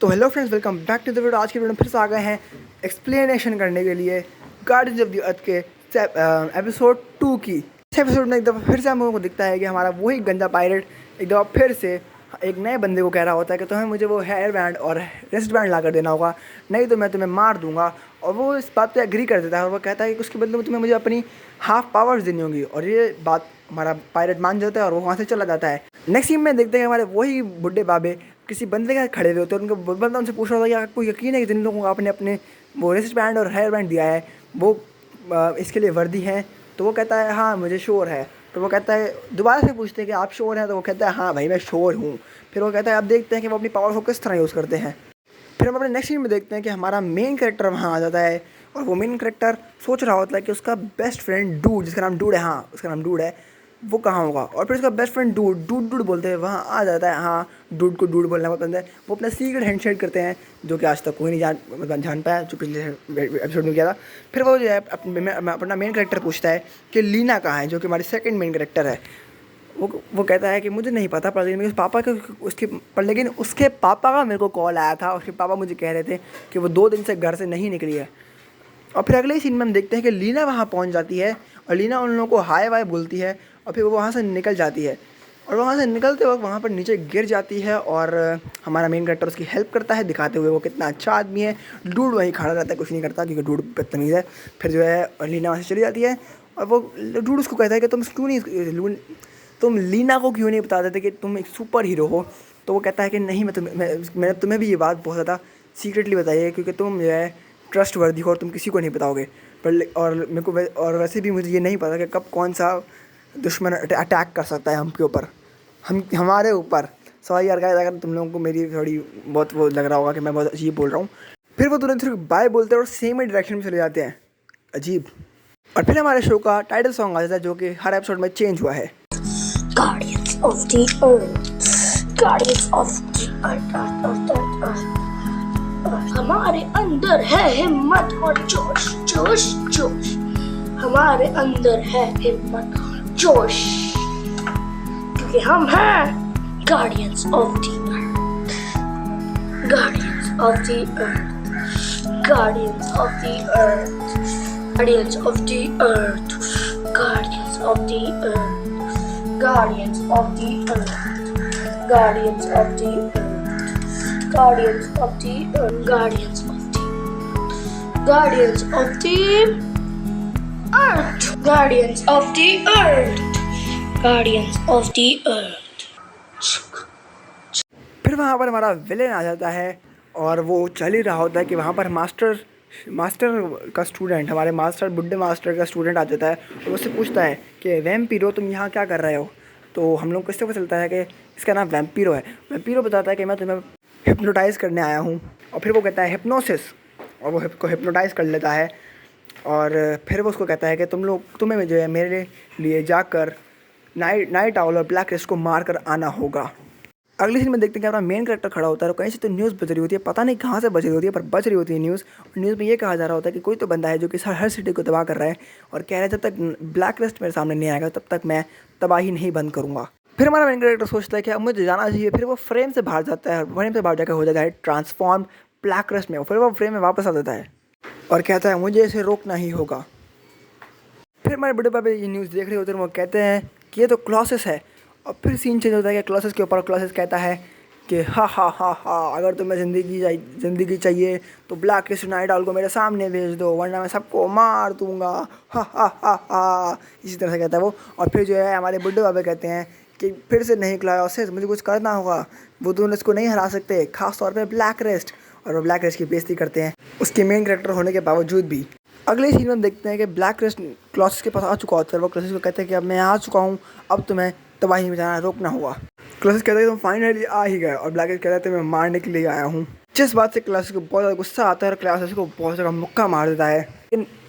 तो hello friends, welcome back to the video. आज की वीडियो में फिर से आ गए हैं एक्सप्लेनेशन करने के लिए गार्डियंस ऑफ द अर्थ के एपिसोड 2 की। इस एपिसोड में एक दफ़ा फिर से हम लोगों को दिखता है कि हमारा वही गंदा पायरेट एक दफ़ा फिर से एक नए बंदे को कह रहा होता है कि तुम्हें मुझे वो हेयर बैंड और रिस्ट बैंड ला कर देना होगा, नहीं तो मैं तुम्हें मार दूंगा। और वो इस बात पे एग्री कर देता है और वो कहता है कि उसके बदले में तुम्हें मुझे अपनी हाफ पावर्स देनी होगी। और ये बात हमारा पायरेट मान जाता है और वो वहाँ से चला जाता है। नेक्स्ट सीन में देखते हैं हमारे वही बुढ़े बाबे किसी बंदे के साथ खड़े हुए होते हैं। उनका बंदा उनसे पूछ रहा था कि आपको यकीन है कि जिन लोगों को आपने अपने वो रिस्ट बैंड और हेयर बैंड दिया है वो इसके लिए वर्दी हैं? तो वो कहता है हाँ मुझे श्योर है। तो वो कहता है, दोबारा से पूछते हैं कि आप श्योर हैं? तो वो कहता है हाँ भाई मैं श्योर हूँ। फिर वो कहता है अब देखते हैं कि वो अपनी पावर को किस तरह यूज़ करते हैं। फिर हम अपने नेक्स्ट सीन में देखते हैं कि हमारा मेन कैरेक्टर वहाँ आ जाता है और वो मेन कैरेक्टर सोच रहा होता है कि उसका बेस्ट फ्रेंड डूड, जिसका नाम डूड है, हाँ उसका नाम डूड है, वो कहाँ होगा। और फिर उसका best friend dude dude dude बोलते हैं वहाँ आ जाता है। हाँ डूड को डूड बोलना पसंद है। वो अपना सीक्रेट हैंडशेक करते हैं जो कि आज तक कोई नहीं जान पाया, जो पिछले एपिसोड में किया था। फिर वो जो है अपना मेन कैरेक्टर पूछता है कि लीना कहाँ है, जो कि हमारी सेकंड मेन कैरेक्टर है। वो कहता है कि मुझे नहीं पता, पर लेकिन उसके पापा का मेरे को कॉल आया था। उसके पापा मुझे कह रहे थे कि वो 2 दिन से घर से नहीं निकली है। और फिर अगले ही सीन में हम देखते हैं कि लीना वहाँ पहुँच जाती है और लीना उन लोगों को हाय वाय बोलती है और फिर वो वहाँ से निकल जाती है। और वहाँ से निकलते वक्त वहाँ पर नीचे गिर जाती है और हमारा मेन कैरेक्टर उसकी हेल्प करता है, दिखाते हुए वो कितना अच्छा आदमी है। डूड वहीं खड़ा रहता है, कुछ नहीं करता क्योंकि डूड बदतमीज़ है। फिर जो है लीना वहाँ से चली जाती है और वो डूड उसको कहता है कि तुम लीना को क्यों नहीं बता देते कि तुम एक सुपर हीरो हो। तो वो कहता है कि नहीं, मैंने तुम्हें भी ये बात बहुत ज़्यादा सीक्रेटली बताई है क्योंकि तुम जो है ट्रस्ट वर्दी हो और तुम किसी को नहीं बताओगे। पर और मेरे को और वैसे भी मुझे ये नहीं पता कि कब कौन सा दुश्मन अटैक कर सकता है हमके ऊपर, हमारे ऊपर। सॉरी यार गाइस अगर तुम लोगों को मेरी थोड़ी बहुत वो लग रहा होगा कि मैं बहुत अजीब बोल रहा हूँ। फिर वो तुरंत सिर्फ बाय बोलते हैं और सेम ही डायरेक्शन में चले जाते हैं, अजीब। और फिर हमारे शो का टाइटल सॉन्ग आ जाता है जो कि हर एपिसोड में चेंज हुआ है। Guardians of the Earth, Guardians of the Earth. हमारे अंदर है हिम्मत और जोश, जोश जोश। हमारे अंदर है हिम्मत और जोश, क्योंकि हम हैं Guardians of the Earth, Guardians of the Earth, Guardians of the Earth, Guardians of the Earth, Guardians of the Earth. Guardians of the Earth, Guardians of the Earth, Guardians of the Earth, Guardians of the Guardians of the Earth, Guardians of the Earth, Guardians of the Earth. फिर वहाँ पर हमारा villain आ जाता है और वो चल ही रहा होता है कि वहाँ पर मास्टर का स्टूडेंट, हमारे बुड्ढे मास्टर का स्टूडेंट आ जाता है और उससे पूछता है कि वैम्पीरो तुम यहाँ क्या कर रहे हो। तो हम लोग को इससे पता चलता है कि इसका नाम वैम्पीरो है। वैम्पीरो बताता है कि मैं तुम्हें हिप्नोटाइज़ करने आया हूँ। और फिर वो कहता है हिप्नोसिस, और वो को हिप्नोटाइज़ कर लेता है। और फिर वो उसको कहता है कि तुम्हें जो है मेरे लिए जाकर नाइट आउल और ब्लैक रिस्ट को मार कर आना होगा। अगले सीन में देखते हैं कि अपना मेन कैरेक्टर खड़ा होता है और कहीं से तो न्यूज़ बज रही होती है, पता नहीं कहाँ से बज रही होती है पर बज रही होती है न्यूज़। और न्यूज़ में ये कहा जा रहा होता है कि कोई तो बंदा है जो कि हर सिटी को तबाह कर रहा है और कह रहा है जब तक ब्लैक लिस्ट मेरे सामने नहीं आएगा तब तक मैं तबाही नहीं बंद करूँगा। फिर हमारा मेन कैरेक्टर सोचता है कि अब मुझे जाना चाहिए। फिर वो फ्रेम से बाहर जाता है और फ्रेम से बाहर जाकर हो जाता है ट्रांसफॉर्म ब्लैक लिस्ट में। फिर वो फ्रेम में वापस आ जाता है और कहता है मुझे इसे रोकना ही होगा। फिर हमारे बड़े पापा ये न्यूज़ देख रहे होते हैं, वो कहते हैं कि ये तो क्लॉसेस है। और फिर सीन चेंज होता है कि क्लॉसेस के ऊपर क्लॉसेस कहता है कि हा हा हा हा अगर तुम्हें ज़िंदगी चाहिए तो ब्लैक लिस्ट नाइट आउल को मेरे सामने भेज दो वरना मैं सबको मार दूंगा, हा हा हा हा। इसी तरह से कहता है वो। और फिर जो है हमारे बुड्ढे बाबा कहते हैं कि फिर से नहीं क्लॉसेस, मुझे कुछ करना होगा, वो दोनों इसको नहीं हरा सकते, खास तौर पे ब्लैक लिस्ट। और वो ब्लैक लिस्ट की बेइज्जती करते हैं उसके मेन कैरेक्टर होने के बावजूद भी। अगले सीन में हम देखते हैं कि ब्लैक लिस्ट क्लॉसेस के पास आ चुका होता है। वो क्लॉसेस को कहते हैं कि अब मैं आ चुका हूँ, अब तुम्हें तबाही में जाना रोकना होगा। क्लॉसेस कहता है कि तुम फाइनली आ ही गए और ब्लैक लिस्ट कहता है कि मैं मारने के लिए आया हूँ। जिस बात से क्लॉसेस को बहुत ज़्यादा गुस्सा आता है और क्लॉसेस को बहुत ज़्यादा मुक्का मार देता है।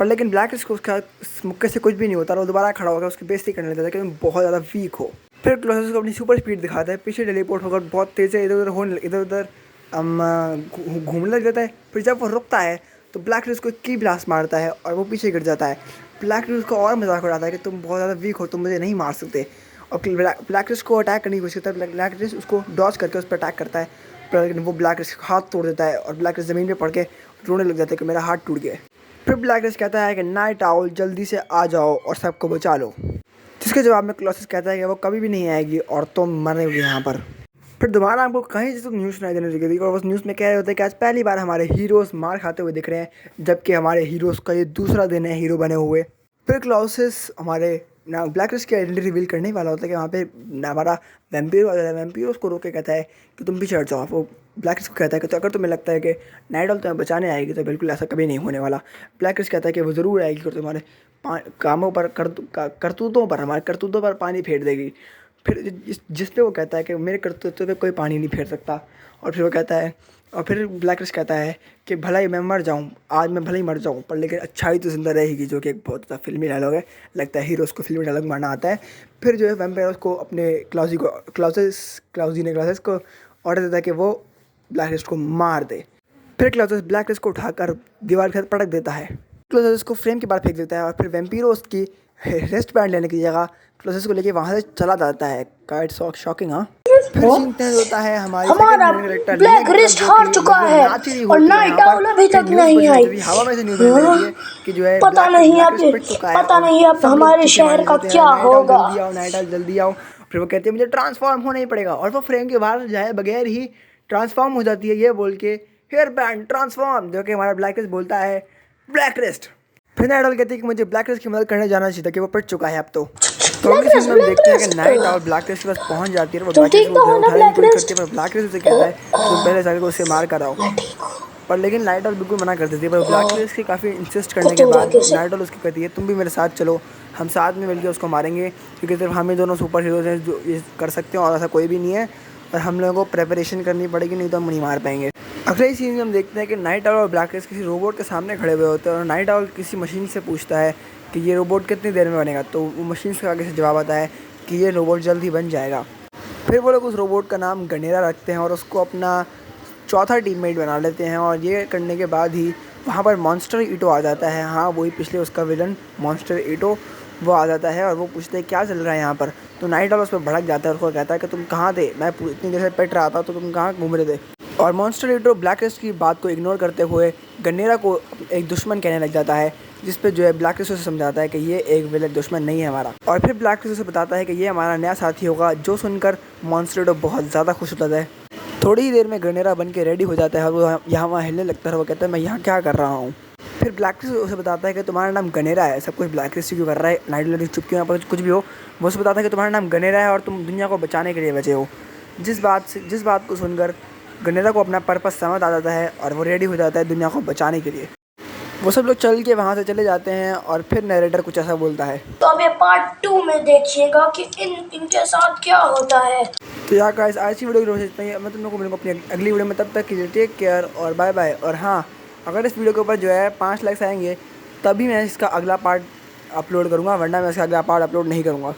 लेकिन ब्लैक लिस्ट को उसका मुक्के से कुछ भी नहीं होता और वो दोबारा खड़ा होकर उसकी बेइज्जती करने लगता है कि तुम बहुत ज़्यादा वीक हो। फिर क्लॉसेस को अपनी सुपर स्पीड दिखाता है, पीछे टेलीपोर्ट होकर बहुत तेज़ से इधर उधर घूमने लग जाता है। फिर जब वो रुकता है तो ब्लैक लिस्ट को की ब्लास्ट मारता है और वो पीछे गिर जाता है। ब्लैक लिस्ट को और मजाक उड़ाता है कि तुम बहुत ज़्यादा वीक हो, तुम मुझे नहीं मार सकते। और ब्लैक लिस्ट को अटैक करने की कोशिश करता है। ब्लैक लिस्ट उसको डॉज करके उस पर अटैक करता है पर वो ब्लैकलिस्ट का हाथ तोड़ देता है और ब्लैकलिस्ट ज़मीन पे पड़ के रोने लग जाता है कि मेरा हाथ टूट गया। फिर ब्लैकलिस्ट कहता है कि नाइट आउल जल्दी से आ जाओ और सबको बचा लो, जिसके जवाब में क्लोसिस कहता है कि वो कभी भी नहीं आएगी और तुम मरोगे यहाँ पर। फिर दोबारा हमको कहीं से तो न्यूज़ सुनाई देने लगी थी और उस न्यूज़ में कह रहे होते हैं कि आज पहली बार हमारे हीरोज़ मार खाते हुए दिख रहे हैं, जबकि हमारे हीरोज़ का ये दूसरा दिन है हीरो बने हुए। फिर क्लॉसिस हमारे ना ब्लैकलिस्ट की आइडेंटिटी रिवील करने वाला होता है कि वहाँ पे हमारा वैम्पीर उसको रोक के कहता है कि तुम पीछे हट जाओ। वो ब्लैकलिस्ट को कहता है कि तो अगर तुम्हें लगता है कि नाइट आउल तुम्हें बचाने आएगी तो बिल्कुल ऐसा कभी नहीं होने वाला। ब्लैकलिस्ट कहता है कि वो ज़रूर आएगी और तुम्हारे कामों पर करतूतों पर हमारे करतूतों पर पानी फेर देगी। फिर जिस पे वो कहता है कि मेरे करतूतों पे कोई पानी नहीं फेर सकता। और फिर वो कहता है और फिर ब्लैकलिस्ट कहता है कि भला ही मैं मर जाऊँ, आज मैं भले ही मर जाऊँ पर लेकिन अच्छाई तो ज़िंदा रहेगी, जो कि एक बहुत ज़्यादा फिल्मी डायलॉग है। लगता है हीरोज़ को फिल्मी डायलॉग मारना आता है। फिर जो है वैम्पायर उसको अपने क्लाउजी ने क्लॉसिस को ऑर्डर देता है कि वो ब्लैकलिस्ट को मार दे। फिर क्लॉसिस ब्लैकलिस्ट को उठाकर दीवार के साथ पटक देता है। क्लॉसिस उसको फ्रेम के बाहर फेंक देता है और फिर वैम्पीरो उसकी रेस्ट बैंड लेने की जगह क्लॉसिस को लेके वहाँ से चला जाता है। Kite shocking. हाँ, फिर सीन चेंज होता है। हमारा ब्लैकलिस्ट हार चुका है और नाइट आउल अभी तक नहीं आई। हवा में से न्यूज़ मिल रही है कि जो है पता नहीं अब हमारे शहर का क्या होगा। जल्दी आओ नाइट आउल जल्दी आओ। फिर वो कहती है मुझे ट्रांसफॉर्म होना ही पड़ेगा और वो फ्रेम के बाहर जाए बगैर ही ट्रांसफॉर्म हो जाती है ये बोल के हेयर बैंड ट्रांसफॉर्म, जो कि हमारा ब्लैकलिस्ट बोलता है ब्लैकलिस्ट। फिर नाइट आउल कहती है कि मुझे ब्लैकलिस्ट की मदद करने जाना चाहिए था कि वो पिट चुका है अब तो इस सीन में हम देखते हैं कि नाइट आउल ब्लैकलिस्ट के पास पहुंच जाती है। वो ब्लैकलिस्ट को उठाने की कोशिश करती है पर ब्लैकलिस्ट उसे कहता है तुम पहले जाकर उसे मार कर आओ। पर लेकिन नाइट आउल बिल्कुल मना कर देती है। पर ब्लैकलिस्ट की काफ़ी इंसिस्ट करने के बाद नाइट आउल उसकी कहती है तुम भी मेरे साथ चलो, हम साथ में मिलकर उसको मारेंगे, क्योंकि सिर्फ हम ही दोनों सुपर हीरोज हैं जो ये कर सकते हैं और ऐसा कोई भी नहीं है और हम लोगों को प्रेपरेशन करनी पड़ेगी, नहीं तो हम नहीं मार पाएंगे। अगले सीन में हम देखते हैं कि नाइट आउल और ब्लैकलिस्ट किसी रोबोट के सामने खड़े हुए होते हैं और नाइट आउल किसी मशीन से पूछता है कि ये रोबोट कितनी देर में बनेगा, तो वो मशीन के आगे से जवाब आता है कि ये रोबोट जल्द ही बन जाएगा। फिर वो लोग उस रोबोट का नाम गनेरा रखते हैं और उसको अपना चौथा टीममेट बना लेते हैं और ये करने के बाद ही वहाँ पर मॉन्स्टर ईटो आ जाता है। हाँ, वही पिछले उसका विलन मॉन्स्टर ईटो वो आ जाता है और वो पूछते हैं क्या चल रहा है यहाँ पर। तो नाइट आउल उस पर भड़क जाता है और उसको कहता है कि तुम कहाँ थे, मैं इतनी देर से पिट रहा था तो तुम कहाँ घूम रहे थे। और मॉन्स्टर ईटो ब्लैकलिस्ट की बात को इग्नोर करते हुए गनेरा को एक दुश्मन कहने लग जाता है, जिस पे जो है ब्लैकलिस्ट उसे समझाता है कि ये एक विलेन दुश्मन नहीं है हमारा। और फिर ब्लैकलिस्ट उसे बताता है कि ये हमारा नया साथी होगा, जो सुनकर मॉन्स्टर ईटो बहुत ज़्यादा खुश हो जाता है। थोड़ी ही देर में गनेरा बन के रेडी हो जाता है और वो यहाँ वहाँ हिलने लगता है। वो कहता है मैं यहाँ क्या कर रहा हूँ। फिर ब्लैकलिस्ट उसे बताता है कि तुम्हारा नाम गनेरा है, सब कुछ ब्लैकलिस्ट क्यों कर रहा है, नाइट आउल चुप क्यों, पर कुछ भी हो। वो उसे बताता है कि तुम्हारा नाम गनेरा है और तुम दुनिया को बचाने के लिए बचे हो। जिस बात को सुनकर गनेरा को अपना पर्पस समझ आ जाता है और वो रेडी हो जाता है दुनिया को बचाने के लिए। वो सब लोग चल के वहाँ से चले जाते हैं और फिर नरेटर कुछ ऐसा बोलता है तो अब ये पार्ट 2 में देखिएगा कि इनके साथ क्या होता है। तो यार गाइस आज की वीडियो की रोज इतना ही। मैं तुम लोगों को मिलूंगा अपनी अगली वीडियो में, तब तक के लिए टेक केयर और बाय बाय। और हाँ, अगर इस वीडियो के ऊपर जो है 5 लाइक्स आएंगे तभी मैं इसका अगला पार्ट अपलोड करूँगा, वरना मैं इसका अगला पार्ट अपलोड नहीं करूँगा।